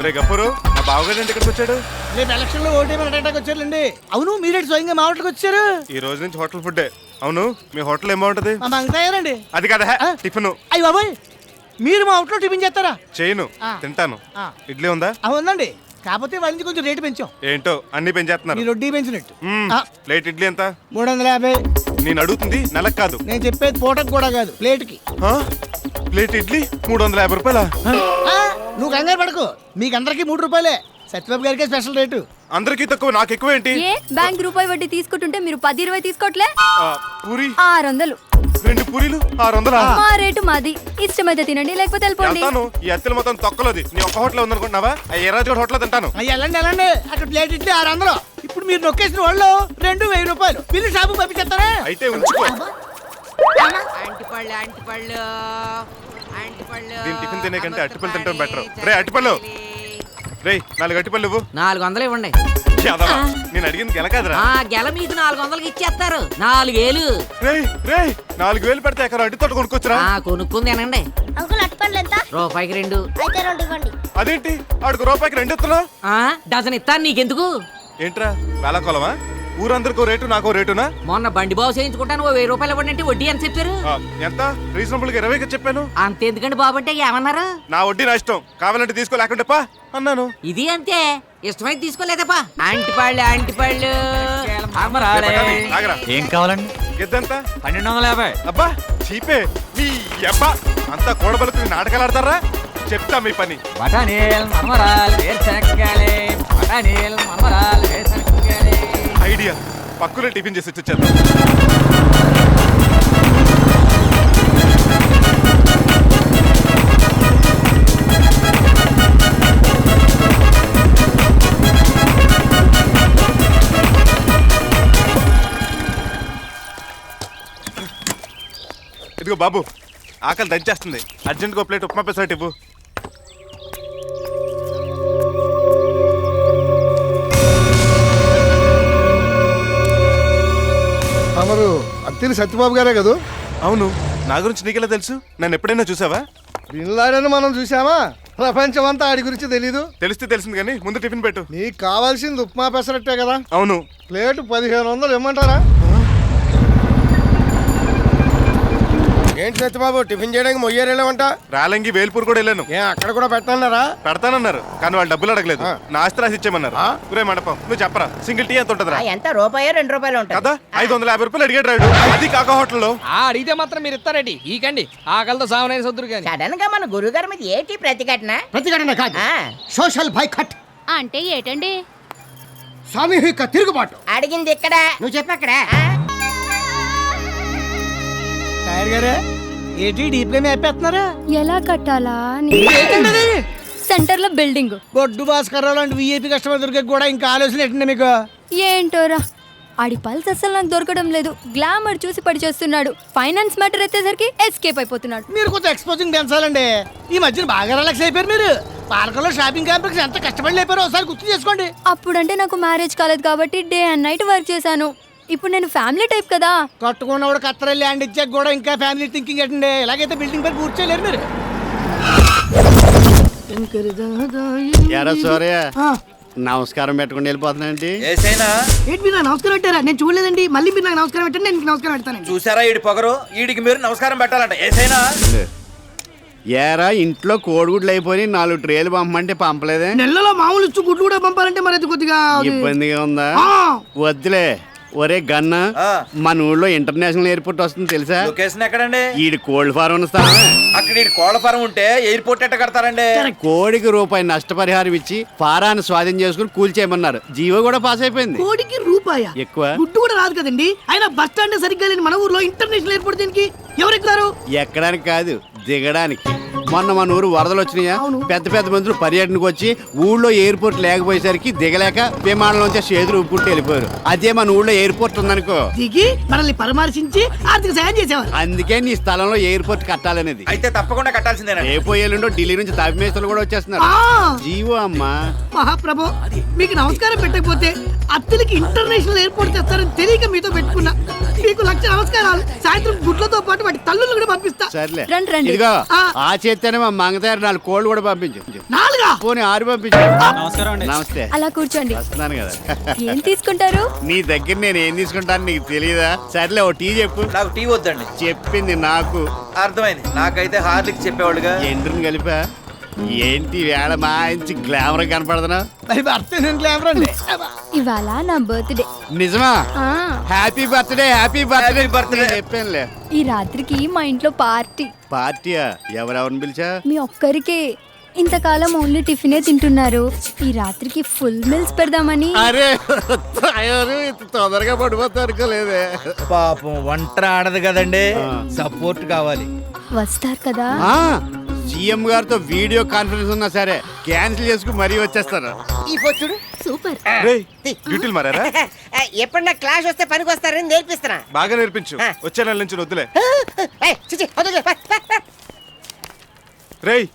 రే గఫూరు, మా బావగారు ఇక్కడికి వచ్చాడు. రేపు ఎలక్షన్ లో ఓటేమని వచ్చారండి. అవును మీరేంటి స్వయంగా మా హోటల్కి వచ్చారు? ఈ రోజు నుంచి హోటల్ ఫుడ్డే. అవును మీ హోటల్ ఏం బాగుంటది? మా మంగతాయారండి. అది కదా టిఫిన్. అయ్యి బాబాయ్, మీరు మా హోటల్లో టిఫిన్ చేస్తారా? చేయను, తింటాను. ఇడ్లీ ఉందా? ఉందండి, కాకపోతే వాళ్ళ నుంచి కొంచెం రేటు పెంచాం. ఏంటో అన్ని పెంచేస్తున్నారు. మీరు వడ్డీ పెంచినట్టు. ప్లేట్ ఇడ్లీ ఎంత? 350. నేను అడుగుతుంది నెలకు కాదు, నేను చెప్పేది పూటకు కూడా కాదు, ప్లేట్కి. ప్లేట్ ఇడ్లీ 350 రూపాయలా? నువ్వు కంగారు పడకు, మీకు అందరికి 3 రూపాయలే. సత్యబాబు గారికి స్పెషల్ రేటు. అందరికి తక్కువ, నాకు ఎక్కువ ఏంటి? బ్యాంక్ రూపాయి వడ్డీ తీసుకుంటుంటే మీరు 10-20 తీసుకోవట్లే? పూరి 600. 2 పూరీలు 600. మా రేటు మాది, ఇష్టమైతే తినండి లేకపోతే వెళ్ళిపోండి. ఈ అత్తలు మొత్తం తొక్కలోది. నీ ఒక్క హోటల్ ఉందనుకుంటున్నావా? ఏ రాజు హోటల్ తింటాను. వెళ్ళండి వెళ్ళండి, అక్కడ ప్లేట్ ఇడ్లీ 600. ఇప్పుడు మీరు నొక్కేసిన వాళ్ళు 2,1000 రూపాయలు బిల్లు షాపు పంపించేస్తారా? అయితే ఉంచుకో. దీని టిఫిన్ తినే కంటే అట్టిపళ్ళు తింటాం బెటర్. రే అట్టిపళ్ళు, రే 4 అట్టిపళ్ళు ఇవ్వు. 400 ఇవ్వండి. నేను అడిగింది గెల కాదురా. గెల మీకు 400కి ఇచ్చేస్తారు. 4000. రే 4000 పెడితే ఎక్కడ అడ్డి తోట కొనుక్కొచ్చురా. కొనుక్కుంది తినండి. అంకుల్ అట్టిపండ్లు ఎంత? రూపాయికి 2. అయితే 2 ఇవ్వండి. అదేంటి ఆడికి రూపాయికి 2 ఇస్తున్నావు? డజన్ ఇస్తాను, నీకెందుకు? ఏంట్రా వేళాకోళమా? ఊరందరికో రేటు నాకో రేటునా? మొన్న బండి బాబు చేయించుకుంటాను 1000 రూపాయలు ఇవ్వండి. వడ్డీ ఎంత చెప్పారు? ఎంత? రీజనబుల్ గా 20కి చెప్పాను. అంతెందుకండి బాబు అంటే ఏమన్నారు? నా వడ్డీ నా ఇష్టం, కావాలంటే తీసుకో లేకుంటే పా అన్నాను. ఇది అంతే, ఇష్టమైతే తీసుకోలేదప్పా. అంటిపళ్ళు ఏం కావాలండి? గిద్దంతా 1250. అబ్బా చీపే మీ అబ్బా. అంతా కూడబలుకుని నాటకాలు ఆడతారా? చెప్తా మీ పని. బఠానీలు మరమరాలు వేరుశనగకాయలు, బఠానీలు మరమరాలు వేరుశనగకాయలు. ఐడియా, పక్కునే టిఫిన్ చేసి వచ్చేద్దాం. ఇదిగో బాబు, ఆకలి దంచేస్తుంది. అర్జెంట్గా ఒక ప్లేట్ ఉప్మా పెసరట్టు ఇవ్వు. తమరు అత్తిరి సత్యబాబు గారే కదా? అవును, నా గురించి నీకెలా తెలుసు? నన్ను ఎప్పుడైనా చూసావా? బిన్లాడని మనం చూసామా? ప్రపంచం అంతా ఆడి గురించి తెలీదు? తెలిస్తే తెలిసింది కానీ ముందు టిఫిన్ పెట్టు. నీకు కావాల్సింది ఉప్మా పెసరట్టే కదా? అవును. ప్లేట్ 1500 ఇమ్మంటారా? ఏంటి సత్యబాబు, టిఫిన్ చేయడానికి మొయ్యేరేమంట? రాలంగి వేల్పూర్ కూడా వెళ్ళాను. అక్కడ కూడా పెట్టన్నారా? పెడతానన్నారు కానీ వాళ్ళు డబ్బులు అడగలేదు. నా ఆస్తి రాసి ఇచ్చేయమన్నారు. ఒరే మండపం, నువ్వు చెప్పరా, సింగిల్ టీ ఎంత ఉంటుందా? ఎంత? రూపాయో 2 రూపాయలు ఉంటుంది కదా. 550 రూపాయలు అడిగాడు రాడు. అది కాక హోటల్లో అడిగితే మాత్రం మీరు ఇస్తారండి. ఈకండి ఆకలితో సావనైన సొద్దురు కానీ. సడన్ గా మన గురుగారి మీద ఏంటి ప్రతిఘటన కాదు, సోషల్ బైకట్. అంటే ఏటండి? సామూహిక తిరుగుబాటు. అడిగింది ఇక్కడ, నువ్వు చెప్పక్కడ. ఏంటి డీప్ గా మేపేస్తున్నారా? ఎలా కట్టాలా? సెంటర్ లో బిల్డింగ్. బొడ్డు భాస్కర్ లాంటి విఐపి కస్టమర్ దొరికే కూడా ఇంకా ఆలోచన ఏంటండి మీకు? ఏంటోరా, ఆడి పల్స్ అసలు నాకు దొరకడం లేదు. గ్లామర్ చూసి పడి చేస్తున్నాడు. ఫైనాన్స్ మ్యాటర్ ఎత్తేసరికి ఎస్కేప్ అయిపోతున్నాడు. మీరు కొంచెం ఎక్స్పోజింగ్ పెంచాలండి. ఈ మధ్యన బాగా రిలాక్స్ అయిపోయారు మీరు. పార్కులో షాపింగ్ కాంప్లెక్స్ ఎంత కష్టపడి లేపారో ఒకసారి గుర్తు చేసుకోండి. అప్పుడంటే నాకు మ్యారేజ్ కాలేదు కాబట్టి డే అండ్ నైట్ వర్క్ చేశాను. ఇప్పుడు నేను ఫ్యామిలీ టైప్ కదా. కట్టుకున్నవాడు కత్తర ల్యాండ్ ఇచ్చాక కూడా ఇంకా ఫ్యామిలీ థింకింగ్ ఏంటండి? ఇలాగైతే బిల్డింగ్ పై పూర్తి చేయలేరు మీరు. నమస్కారం పెట్టుకుని వెళ్ళిపోతున్నాండి. ఏంటి మీరు నమస్కారం పెట్టారా? నేను చూడలేదండి. మళ్ళీ మీరు నాకు నమస్కారం పెట్టండి, నేను నమస్కారం పెడతాను. చూసారా ఈడి పొగరు? ఈడికి మీరు నమస్కారం పెట్టాలంట. ఏసైనా ఏరా ఇంట్లో కోడిగుడ్లు అయిపోయి 4 ట్రేలు పంపమంటే పంపలేదే? నెలలో మామూలు ఇచ్చు గుడ్లు కూడా పంపాలంటే మరి కొద్దిగా ఇబ్బందిగా ఉందా? వద్దులే. ఒరే గన్న, మన ఊళ్ళో ఇంటర్నేషనల్ ఎయిర్పోర్ట్ వస్తుంది తెలుసా? లొకేషన్ ఎక్కడండి? ఈడి కోల్డ్ ఫారం ఉన్న స్థానం. అక్కడ ఈడి కోళ్ల ఫారం ఉంటే ఎయిర్పోర్ట్ ఎట్ట కడతారండి? కోడికి రూపాయి నష్టపరిహారం ఇచ్చి ఫారాన్ని స్వాధీనం చేసుకుని కూల్చేయమన్నారు. జీవో కూడా పాస్ అయిపోయింది. కోడికి రూపాయ ఎక్కువ గుడ్డు కూడా రాదు కదండి. అయినా బస్ స్టాండ్ సరిగ్గా లేని మన ఊర్లో ఇంటర్నేషనల్ ఎయిర్పోర్ట్ దీనికి ఎవరు ఎక్కుతారు? ఎక్కడానికి కాదు, దిగడానికి. మొన్న మన ఊరు వరదలు వచ్చినాయా? పెద్ద పెద్ద మంత్రులు పర్యటనకు వచ్చి ఊళ్ళో ఎయిర్పోర్ట్ లేకపోయేసరికి దిగలేక విమానంలోంచి చేతులు ఊపుకుంటూ వెళ్ళిపోయారు. అదే మన ఊళ్ళో ఎయిర్పోర్ట్ ఉందనుకో, దిగి మనల్ని పరామర్శించి ఆర్థిక సాయం చేసేవారు. అందుకే నీ స్థలంలో ఎయిర్పోర్ట్ కట్టాలనేది. అయితే తప్పకుండా కట్టాల్సిందేనా? రేపోయేళ్ళుండో ఢిల్లీ నుంచి తాపి మేస్తలు కూడా వచ్చేస్తున్నారు. జీవో అమ్మా. మహాప్రభు, మీకు నమస్కారం పెట్టకపోతే అత్తలకి ఇంటర్నేషనల్ ఎయిర్పోర్ట్ తెస్తారని తెలియక మీతో పెట్టుకున్నా. మీకు లక్ష నమస్కారాలు. సాయంత్రం గుడ్లతో పాటు వాటి తల్లులు కూడా పంపిస్తా. సర్లే రండి, రండి. ఇదిగో ఆ. ఆ చేత్తేనే మా మంగతారు 4 కోళ్ళు కూడా పంపించు. 4 పోనీ 6 పంపించు. నమస్తే. అలా కూర్చోండి. వస్తున్నాను కదా. ఏం తీసుకుంటారు? నీ దగ్గర నేను ఏం తీసుకుంటాను నీకు తెలియదా? సర్లే ఓ టీ చెప్పు. నాకు టీ వద్దండి. చెప్పింది నాకు. అర్థమైంది. నాకైతే హార్లిక్ చెప్పేవాడుగా. ఎండ్రుని కలిపా. ఏంటి వేళ మంచి గ్లామర్ కనపడుతున్నా? మరి భర్త నేను గ్లామర్ అండి. ఇవాళ నా బర్త్డే. నిజమా? ఆ, happy birthday, happy birthday. Happy birthday. చెప్పానులే. ఈ రాత్రికి మా ఇంట్లో పార్టీ. పార్టీయా? ఎవరెవరిని పిలిచా? మీ ఒక్కరికే. ఇంతకాలం ఓన్లీ టిఫినే తింటున్నారు. ఈ రాత్రికి ఫుల్ మీల్స్ పెడదామని. అరే తయారు ఇంత తొందరగా పడిపోతా అనుకోలేదే. పాపం వంట ఆడదు కదండి, సపోర్ట్ కావాలి. వస్తారు కదా? సీఎం గారితో వీడియో కాన్ఫరెన్స్ ఉన్నా సరే క్యాన్సిల్ చేసుకుని మరీ వచ్చేస్తాను. ఈ చూడు సూపర్. రేయ్ డ్యూటీలు మారారా? ఎప్పుడు నా క్లాస్ వస్తే పనికి వస్తారని నేర్పిస్తున్నా. బాగా నేర్పించు. వచ్చే నెల నుంచి వద్దులే. రేయ్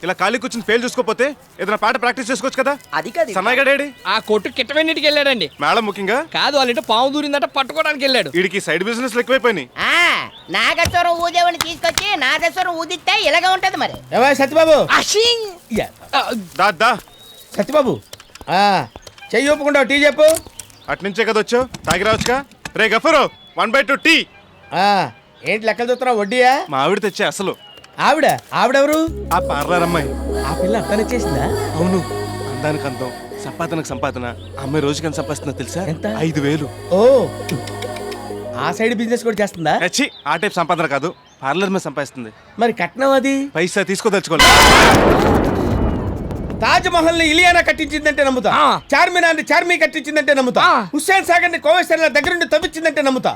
ఇలా ఖాళీ కూర్చుని ఫెయిల్ చూసుకోపోతే ఏదైనా పాట ప్రాక్టీస్ చేసుకోవచ్చు కదా. అది కాదు. సన్నాయి గడేడి ఆ కొట్టు కిట్టవెన్నిటికి వెళ్ళాడండి. మేడం ముఖ్యంగా కాదు, వాళ్ళ ఇంట్లో పాము దూరిందట, పట్టుకోవడానికి వెళ్ళాడు. వీడికి సైడ్ బిజినెస్ ఎక్కువైపోయినాయి. నాగేశ్వరం ఊదేవాడిని తీసుకొచ్చి నాగేశ్వరం ఊదిస్తే ఇలాగా ఉంటది మరి. సత్యబాబు దా సత్యబాబు చెయ్యి ఒప్పుకుంటావు టీ చెప్పు. అట్నుంచే కదా వచ్చావు, తాగి రావచ్చుగా. రే గఫరు 1/2 టీ. ఏంటి లెక్కలు చూస్తున్నావు? వడ్డీయా? మా ఆవిడ తెచ్చే అసలు. ఆవిడెవరు? ఆ పార్లర్ అమ్మాయి. ఆ పిల్ల అర్థం చేసిందా? అవును, అందానికి అందం, సంపాదనకు సంపాదన. అమ్మాయి రోజుకి ఎంత సంపాదిస్తుందో తెలుసా? ఎంత? 5,000. ఓ ఆ సైడ్ బిజినెస్ కూడా చేస్తుందా? నచ్చి ఆ టైప్ సంపాదన కాదు, పార్లర్ మీద సంపాదిస్తుంది. మరి కట్నం అది? పైసా తీసుకోదలుచుకోలేదు. తాజ్ మహల్ ని ఇలియానా కట్టించిందంటే నమ్ముతా. చార్మినార్ ని చార్మి కట్టించిందంటే నమ్ముతా. హుస్సేన్ సాగర్ ని కోవేశ్వర దగ్గరుండి తవ్వించిందంటే నమ్ముతా.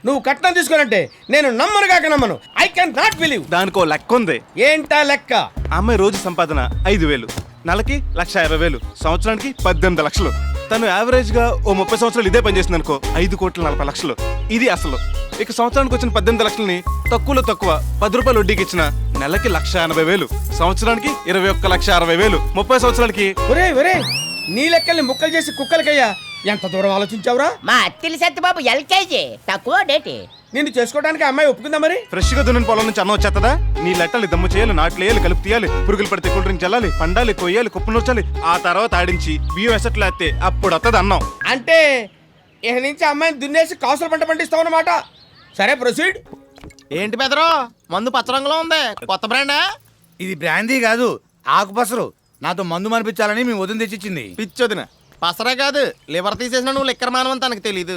నువ్వు కట్నం తీసుకోనంటే నేను నమ్మను. I can not believe. దానికో లెక్క ఉంది. ఏంటా లెక్క? ఆ అమ్మాయి రోజు సంపాదన 5,000, నెలకి 1,50,000, సంవత్సరానికి 18 లక్షలు. తను యావరేజ్ గా ఓ 30 సంవత్సరాలు ఇదే పనిచేసింది అనుకో, 5,40,00,000. ఇది అసలు. ఇక సంవత్సరానికి వచ్చిన 18 లక్షలని తక్కువలో తక్కువ 10 రూపాయలు వడ్డీకి ఇచ్చిన నెలకి 1,80,000, సంవత్సరానికి 21,60,000, 30 సంవత్సరాలకి. ఒరే నీ లెక్కల్ని ముక్కలు చేసి కుక్కలకయ్యా. ఎంత దూరం ఆలోచించావురా? మా అత్తిలి సత్యబాబు ఎల్కేజీ తక్కువ డేటి. నిన్ను చేసుకోవడానికి అమ్మాయి ఒప్పుకుందా మరి? ఫ్రెష్ గా దున్నిన పొలం నుంచి అన్నం వచ్చేస్తుందా? నీ లెట్టలు దమ్ము చేయాలి, నాట్లు వేయాలి, కలుపు తీయాలి, పురుగులు పడితే కూల్ డ్రింక్ చల్లాలి, పండాలి, కొయ్యాలి, కుప్పు నూర్చాలి, ఆ తర్వాత ఆడించి బియ్యం ఎసట్లు వేస్తే అప్పుడు వస్తుంది అన్నం. అంటే ఇక నుంచి అమ్మాయిని దున్నేసి కాసులు పంట పండిస్తావు అన్నమాట. సరే ప్రొసీడ్. ఏంటి బెదరో మందు పచ్చ రంగులో ఉంది, కొత్త బ్రాండా? ఇది బ్రాందీ కాదు, ఆకుపసరు. నాతో మందు మనిపించాలని మీ వదిన తెచ్చిచ్చింది. పిచ్చొదిన పసరే కాదు, లివర్ తీసేసిన నువ్వు లిక్కర్ మానవని తనకు తెలీదు.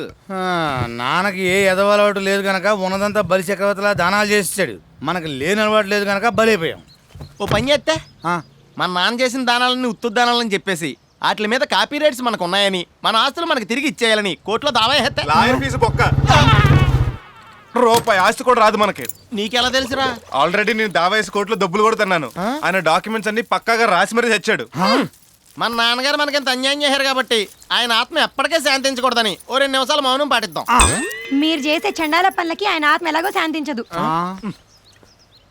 నాన్నకి ఏ ఎదవలవాటు లేదు గనక ఉన్నదంతా బలి చక్రవర్తిలా దానాలు చేసాడు. మనకు లేని అలవాటు లేదు గనక బలైపోయాం. ఓ పని చేస్తే మన నాన్న చేసిన దానాలని ఉత్తు దానాలని చెప్పేసి వాటి మీద కాపీ రైట్స్ మనకు ఉన్నాయని, మన ఆస్తులు మనకి తిరిగి ఇచ్చేయాలని కోర్టులో దావా వేస్తే లాయర్ ఫీజు బొక్క. రూపాయి ఆస్తి కూడా రాదు మనకి. నీకెలా తెలుసురా? ఆల్రెడీ నేను దావా వేసి కోర్టులో డబ్బులు కూడా తిన్నాను. ఆయన డాక్యుమెంట్స్ అన్ని పక్కాగా రాసి మరీ తెచ్చాడు. మన నాన్నగారు మనకింత అన్యాయం చేశారు కాబట్టి ఆయన ఆత్మ ఎప్పటికే శాంతించకూడదని ఓ 2 నిమిషాలు మౌనం పాటిద్దాం. మీరు చేసే చండాల పనులకి ఆయన ఆత్మ ఎలాగో శాంతించదు.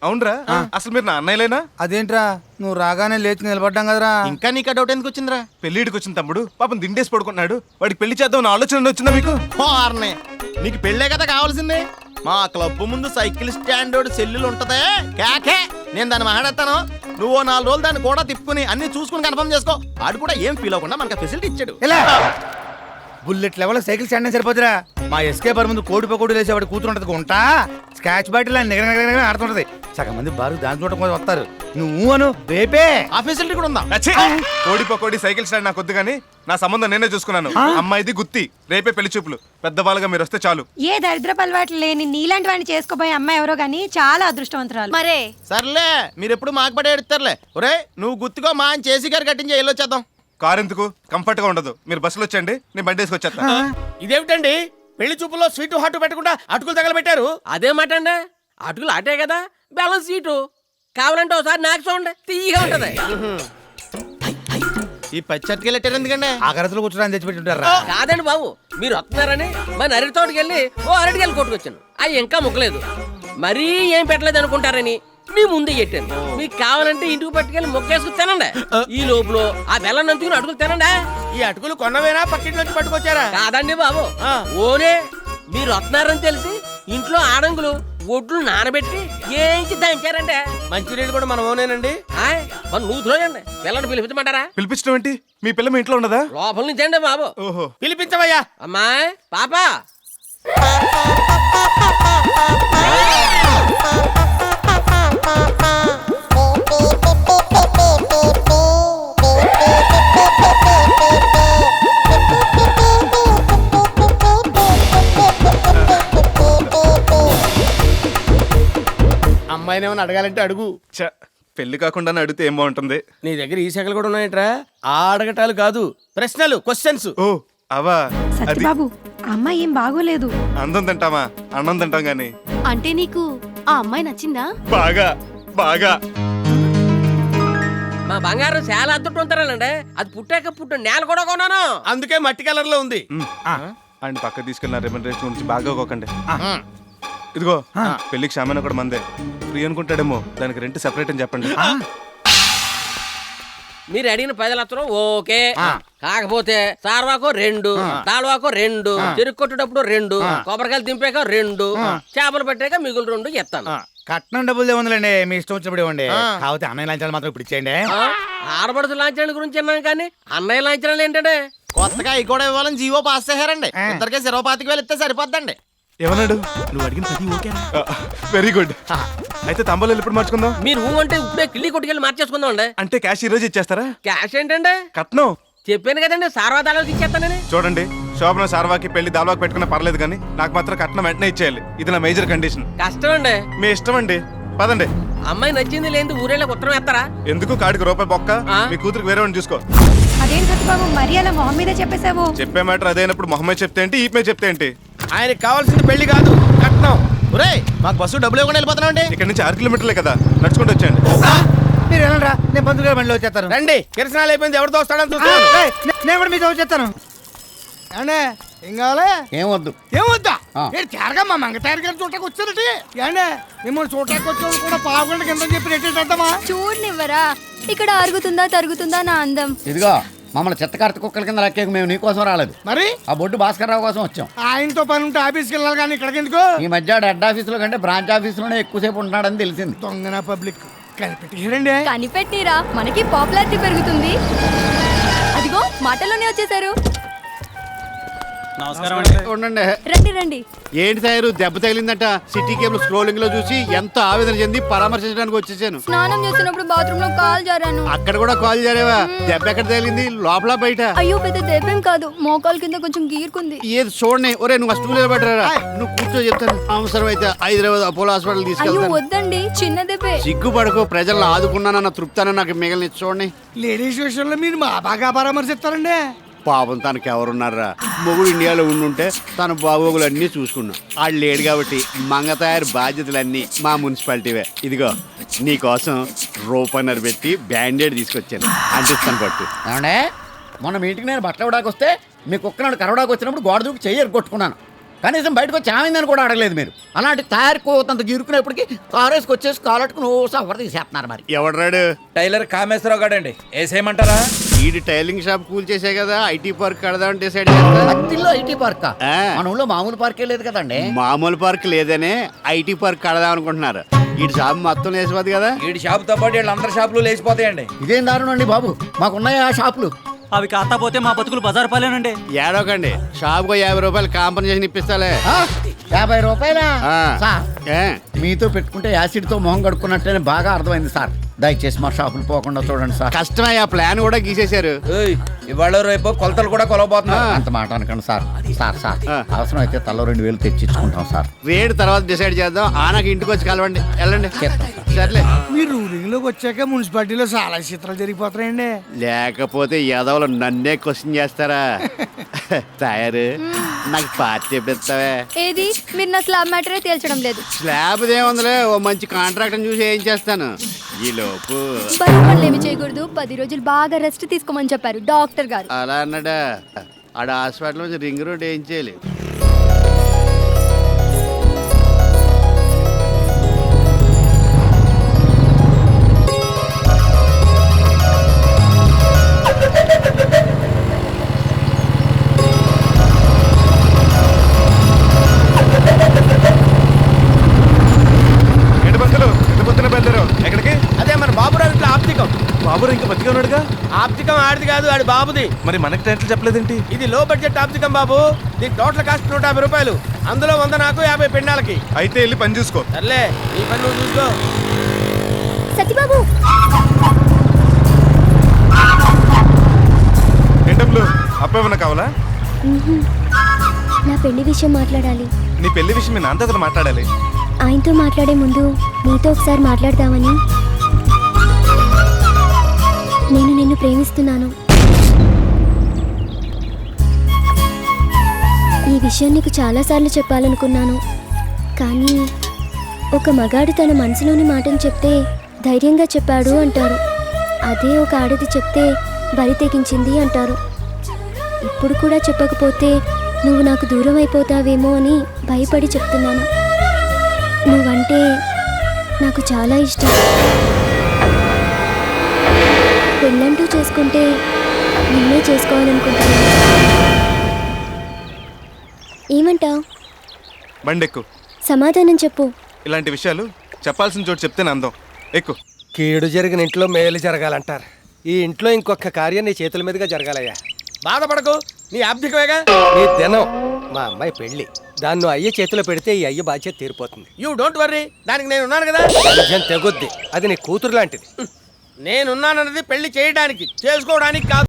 అవునరా? అసలు మీరు నా అన్నయ్యలేనా? అదేంట్రా నువ్వు రాగానే లేచి నిలబడ్డాం కదరా. ఇంకా నీకు డౌట్ ఎందుకు వచ్చిందిరా? పెళ్లిడికి వచ్చిన తమ్ముడు పాపం దిండేసి పడుకున్నాడు. వాడికి పెళ్లి చేద్దాం ఆలోచన వచ్చిందా మీకు? ఆర్నే నీకు పెళ్ళే కదా కావాల్సింది. మా క్లబ్ ముందు సైకిల్ స్టాండ్ సెల్లులు ఉంటదే కాకే, నేను దాన్ని మాట్లాడతాను. నువ్వు 4 రోజులు దాన్ని కూడా తిప్పుకుని అన్ని చూసుకుని కన్ఫర్మ్ చేసుకో. ఆడు కూడా ఏం ఫీల్ అవ్వకుండా మనకు ఫెసిలిటీ ఇచ్చాడు. బుల్లెట్ లెవెల్ సైకిల్ స్టాండ్ సరిపోతురా. మా ఎస్కేపర్ ముందు కోడి పకోడి వేసేవాడు కూతురుంటది గుంటా స్కాచ్ బాటిల్ నిగర ఆడుతుంటది. సగం మంది బారు దాని చూడటం కోసం వస్తారు. నువ్వు అను రేపే ఆ ఫెసిలిటీ కూడా ఉందా? కోడి పకోడి సైకిల్ స్టాండ్ నాకు వద్దు కానీ నా సంబంధం నేనే చూసుకున్నాను. అమ్మాయిది గుత్తి, రేపే పెళ్లి చూపులు. పెద్దవాళ్ళుగా మీరు వస్తే చాలు. ఏ దరిద్రపు అలవాట్లు లేని నీలాంటి వాడిని చేసుకోబోయే అమ్మాయి ఎవరో గానీ చాలా అదృష్టవంతురాలు. మరే సర్లే మీరు ఎప్పుడు మాకు పడే ఎడతారులే. ఒరే నువ్వు గుర్తుకో మా అని చేసి గారు కట్టించి వెళ్ళొచ్చేద్దాం. కారు ఎందుకు? కంఫర్ట్ గా ఉండదు. మీరు బస్సులో వచ్చండి, నేను బండి వేసుకొచ్చేస్తా. ఇదేమిటండి పెళ్లి చూపుల్లో స్వీటు హాటు పెట్టకుండా అటుకులు తగలబెట్టారు? అదే మాట అండి, అటుకులు ఆటే కదా, బ్యాలెన్స్ సీటు కావాలంటే ఒకసారి నాకు చూడండి, తీయగా ఉంటది. ఈ పచ్చటికి లెట్టారు ఎందుకండి? ఆకరతలు కూర్చోడానికి తెచ్చిపెట్టుంటారా? కాదండి బాబు, మీరు వస్తున్నారని మన అరటి తోటకి వెళ్ళి ఓ అరటికెళ్ళి కొట్టుకొచ్చాను. అవి ఇంకా ముక్కలేదు, మరీ ఏం పెట్టలేదు అనుకుంటారని మీ ముందే పెట్టాను మీకు కావాలంటే ఇంటికి పట్టుకెళ్ళి మొక్కేసుకు తినండి ఈ లోపల ఆ బెల్లం నంచుకుని అడుగులు తినండి. ఈ అటుకులు కొన్నవేనా పక్కింటి నుంచి పట్టుకొచ్చారా? కాదండి బాబు, ఓనే మీరు వస్తున్నారని తెలిసి ఇంట్లో ఆడంగులు ఒడ్లు నానబెట్టి ఏంచి దంచారండి. మంచినీళ్ళు కూడా మనం ఓనేనండి. మన నూతులోయండి పిల్లని పిలిపించమంటారా? పిలిపించడం ఏంటి? మీ పిల్ల మీ ఇంట్లో ఉండదా? లోపల నుంచి అండి బాబు. ఓహో, పిలిపించవయ్యా. అమ్మాయి పాపా అమ్మాయిని ఏమైనా అడగాలంటే అడుగు. ఛ, పెళ్లి కాకుండా అడిగితే ఏం బాగుంటుంది? నీ దగ్గర ఈ శాఖలు కూడా ఉన్నాయట్రా? ఆ అడగటాలు కాదు, ప్రశ్నలు, క్వశ్చన్స్. ఓ అవా, అది సత్యబాబు అమ్మాయి ఏం బాగోలేదు. అందం తింటామా? అన్నం తింటాం గాని. అంటే నీకు ఆ అమ్మాయి నచ్చిందా? బాగా బాగా. మా బంగారం చాలా అద్దుట్టు ఉంటారండి. అది పుట్టాక పుట్టు నేల కూడా కొన్నాను. అందుకే మట్టి కలర్ లో ఉంది. ఆయన పక్క తీసుకెళ్ళిన రెమ్యూనరేషన్ గురించి బాగా కోకండి. ఇదిగో పెళ్లికి సామాన్ కూడా మందే. ఫ్రీ అనుకుంటాడేమో, దానికి రెంట్ సెపరేట్ అని చెప్పండి. మీరు అడిగిన 10 లక్షలు ఓకే. కాకపోతే సార్వాకో 2, దాల్వాకో 2, చెరుకు కొట్టేటప్పుడు 2, కొబ్బరికాయలు దింపాక 2, చేపలు పెట్టాక మిగులు 2 ఇస్తాను. కట్నం డబ్బులు ఏముందిలేండి, మీ ఇష్టం వచ్చినప్పుడు ఇవ్వండి. కాకపోతే అన్నయ్య లాంఛనాలు మాత్రం ఇప్పుడు ఇచ్చేయండి. ఆడబడుచు లాంఛనాల గురించి అన్నాను కానీ అన్నయ్య లాంఛనాలు ఏంటంటే కొత్తగా ఈ కూడా ఇవ్వాలని జీవో పాస్ చేశారండి. ఇద్దరికి 25,000 ఇస్తే సరిపోద్దండి. ఏమన్నాడు? నువ్వు అడిగిన ప్రతి ఓకే. Very good. అయితే తంబాలు ఎప్పుడు మార్చుకుందాం? మీరు అంటే ఇప్పుడే కిళ్ళి కొట్టుకెళ్ళి మార్చేసుకుందాం అండి. అంటే క్యాష్ ఈ రోజు ఇచ్చేస్తారా? క్యాష్ ఏంటంటే కట్నం చెప్పాను కదండి, సార్వాదాలకు ఇచ్చేస్తానని. చూడండి, శోభన సార్వాకి పెళ్లి దాల్వాకి పెట్టుకున్నా పర్లేదు కానీ నాకు మాత్రం కట్నం వెంటనే ఇచ్చేయాలి. ఇది నా మేజర్ కండిషన్. కష్టం అండి. మీ ఇష్టం అండి, పదండి. అమ్మాయి నచ్చింది లేదు ఊరేళ్ళకి ఉత్తరం వేస్తారా? ఎందుకు? కాడికి రూపాయి బొక్క. మీ కూతురికి వేరే వాడిని చూసుకో. అదేం సత్యబాబు మరి అలా మొహం మీద చెప్పేశావు? చెప్పే మ్యాటర్ అదైనప్పుడు మొహమ్మద్ చెప్తే ఏంటి, ఈపే చెప్తే ఏంటి? ఆయనకి కావాల్సింది పెళ్లి కాదు, కట్నం. ఒరే మాకు బస్సు డబ్బులు ఇవ్వకుండా వెళ్ళిపోతున్నామండి. ఇక్కడ నుంచి 6 కిలోమీటర్లే కదా, నడుచుకుంటూ వచ్చేయండి. మీరు వెళ్ళండి, నేను పంతులు గారి బండిలో వచ్చేస్తాను. రండి, కిరసనాలు అయిపోయింది, ఎవరితో వస్తాడని చూస్తాను. నేను కూడా మీతో వచ్చేస్తాను. అంటే ఏం కావాలి? ఏమొద్దు. ఏమొద్దా? నేను తేరగా మా మంగతారి గారి చూడటానికి వచ్చారటి. ఏండే మిమ్మల్ని చూడటానికి వచ్చేవాళ్ళు కూడా పావుగంట కింద చెప్పి రెట్టేద్దామా? చూడనివ్వరా? ఇక్కడ అరుగుతుందా తరుగుతుందా నా అందం? ఇదిగో మమ్మల్ని చెత్తకార్త కుక్కల కింద లెక్కేకు మేము నీకోసం రాలేదు. మరి ఆ బొడ్డు భాస్కర్ రావు కోసం వచ్చాం. ఆయనతో పని ఉంటే ఆఫీస్కి వెళ్ళాలి కానీ ఇక్కడికి ఎందుకు? ఈ మధ్య హెడ్ ఆఫీసులో కంటే బ్రాంచ్ ఆఫీసులోనే ఎక్కువసేపు ఉంటున్నాడని తెలిసింది. దొంగన పబ్లిక్ కనిపెట్టారండి. కనిపెట్టిరా, మనకి పాపులారిటీ పెరుగుతుంది. అదిగో మాటలోనే వచ్చేసారు. ఉండండి. రండి రండి. ఏంటి తయారు? దెబ్బ తగిలిందంట. సిటీ కేబుల్ స్క్రోలింగ్ లో చూసి ఎంతో ఆవేదన చెంది పరామర్శించడానికి వచ్చేసాను. స్నానం చేస్తున్నప్పుడు బాత్రూమ్ లో కాల్ జారాను. అక్కడ కూడా కాల్ జారేవా? దెబ్బ ఎక్కడ తగిలింది? లోపల బయట? అయ్యో పెద్ద దెబ్బేం కాదు, మోకాలు కింద కొంచెం గీరుకుంది. ఏది చూడండి. ఒరే నువ్వు ఫస్ట్ నిలబడరా, నువ్వు కూర్చో చెప్తాను. అవసరం అయితే హైదరాబాద్ అపోలో హాస్పిటల్ అయ్యో తీసుకెళ్తాను. వద్దండి, చిన్న దెబ్బే. సిగ్గుపడకు, ప్రజలను ఆదుకున్నానన్న తృప్తాన్ని నాకు మిగిలిన చూడండి. లేడీస్ విషయంలో మీరు మా బాగా పరామర్శిస్తారండి. పాపం తనకి ఎవరున్నారా? మొగుడు ఇండియాలో ఉండుంటే తన బాగోగులన్నీ చూసుకున్నాం. ఆడు లేడు కాబట్టి మంగ తయారు బాధ్యతలన్నీ మా మున్సిపాలిటీవే. ఇదిగో నీకోసం రూపాయన్నర పెట్టి బ్యాండేడ్ తీసుకొచ్చాను, అంటిస్తాను పట్టు. ఏమండే మొన్న మీటింగ్ నేను బట్టలు ఇవ్వడానికి వస్తే మీ కుక్కనాడు కరవడానికి వచ్చినప్పుడు గోడ దూకి చెయ్యి కొట్టుకున్నాను. కనీసం బయటకు వచ్చి ఆమెందని కూడా అడగలేదు మీరు. అలాంటి తయారుకోతంత గిరుకునేప్పటికీ కారేసుకు వచ్చేసి కాలట్టుకుని ఓ సఫర్ తీసేస్తున్నారు. మరి ఎవడరాడు? టైలర్ కామేశ్వరరావు గాడండి. వేసేయమంటారా? ఈడు టైలింగ్ షాప్ కూల్ చేసే కదా ఐటీ పార్క్ కడదామని డిసైడ్ చేస్తా. పత్తిల్లో ఐటీ పార్క్ మన ఊళ్ళో మామూలు పార్కే లేదు కదండి. మామూలు పార్క్ లేదనే ఐటీ పార్క్ కడదాం అనుకుంటున్నారు. ఈడు షాప్ మొత్తం లేచిపోద్ది కదా. వీడి షాపుతో పాటు వీళ్ళందరి షాపులు లేచిపోతాయండి. ఇదేం దారుణం అండి బాబు, మాకున్నాయి ఆ షాపులు. అవి కాకపోతే మా బతుకులు బజారు పాలేనండి. ఏడోకండి, షాప్కు 50 రూపాయలు కాంపన్సేషన్ ఇప్పిస్తాలే. 50 రూపాయలా? ఆ. సార్ ఏ? మీతో పెట్టుకుంటే యాసిడ్తో మొహం కడుక్కున్నట్టేనే బాగా అర్థమైంది సార్. దయచేసి మా షాపులు పోకుండా చూడండి సార్. కష్టమే, ఆ ప్లాన్ కూడా గీసేశారు. ఏయ్, ఇవాళ రేపు కొలతలు కూడా కొలవబోతున్నారు. అంత మాట అనకండి సార్. సార్ అవసరం అయితే తలో 2000 తెచ్చిచ్చుకుంటాం సార్. రేటు తర్వాత డిసైడ్ చేద్దాం. ఆనకి ఇంటికి వచ్చి కలవండి, వెళ్ళండి. సర్లే. మీరు రూలింగ్ లోకి వచ్చాక మున్సిపాలిటీలో చాలా చిత్రాలు జరిగిపోతాయండి. లేకపోతే యాదవులు నన్నే క్వశ్చన్ చేస్తారా? తయారు నాకు పార్టీ ఎప్పుడు ఇస్తావే? ఏది? మీరు నా స్లాబ్ మ్యాటరే తేల్చడం లేదు. స్లాబ్ ఏముందిలే, ఓ మంచి కాంట్రాక్ట్ చూసి ఏం చేస్తాను. ఈ లోపు బరువు పనులు ఏమి చేయకూడదు, 10 రోజులు బాగా రెస్ట్ తీసుకోమని చెప్పారు డాక్టర్ గారు. అలా అన్నాడా? ఆడ హాస్పిటల్ నుంచి రింగ్ రోడ్ ఏం చేయాలి? కాదు ఆడి బాబుది. మరి మనకి టైటిల్ చెప్పలేదేంటి? ఇది లో బడ్జెట్ ఆబ్జికం బాబు. దీని టోటల్ కాస్ట్ 150 రూపాయలు. అందులో 100 నాకు 50 పెండాలకి. అయితే వెళ్ళి పని చూసుకో. సర్లే నీ పని నువ్వు చూసుకో. సత్యబాబు ఏంటప్పుడు అప్పేమన్నా కావాలా? నా పెళ్లి విషయం మాట్లాడాలి. నీ పెళ్లి విషయం మీ నాన్నతో కూడా మాట్లాడాలి. ఆయనతో మాట్లాడే ముందు నీతో ఒకసారి మాట్లాడదామని. నేను నిన్ను ప్రేమిస్తున్నాను. ఈ విషయం నీకు చాలాసార్లు చెప్పాలనుకున్నాను, కానీ ఒక మగాడు తన మనసులోని మాటను చెప్తే ధైర్యంగా చెప్పాడు అంటారు. అదే ఒక ఆడది చెప్తే బరి తెగించింది అంటారు. ఇప్పుడు కూడా చెప్పకపోతే నువ్వు నాకు దూరం అయిపోతావేమో అని భయపడి చెప్తున్నాను. నువ్వంటే నాకు చాలా ఇష్టం. పెళ్ళంటూ చేసుకుంటే నిన్నే చేసుకోవాలనుకుంటున్నాను. ఏమంటావ్? బండెక్కు. సమాధానం చెప్పు. ఇలాంటి విషయాలు చెప్పాల్సిన చోటు చెప్తేనే అందం. ఎక్కు. కీడు జరిగిన ఇంట్లో మేలు జరగాలంటారు. ఈ ఇంట్లో ఇంకొక కార్యం నీ చేతుల మీదుగా జరగాలయ్యా. బాధపడకు, నీ ఆబ్దికమేగా. నీ దినం మా అమ్మాయి పెళ్లి. దాన్ని నువ్వు అయ్య చేతిలో పెడితే ఈ అయ్య బాధ్యత తీరిపోతుంది. యూ డోంట్ వర్రీ, దానికి నేను ఉన్నాను కదా. నిజం తెగుద్ది. అది నీ కూతురు లాంటిది. నేనున్నానన్నది పెళ్లి చేయడానికి, చేసుకోవడానికి కాదు.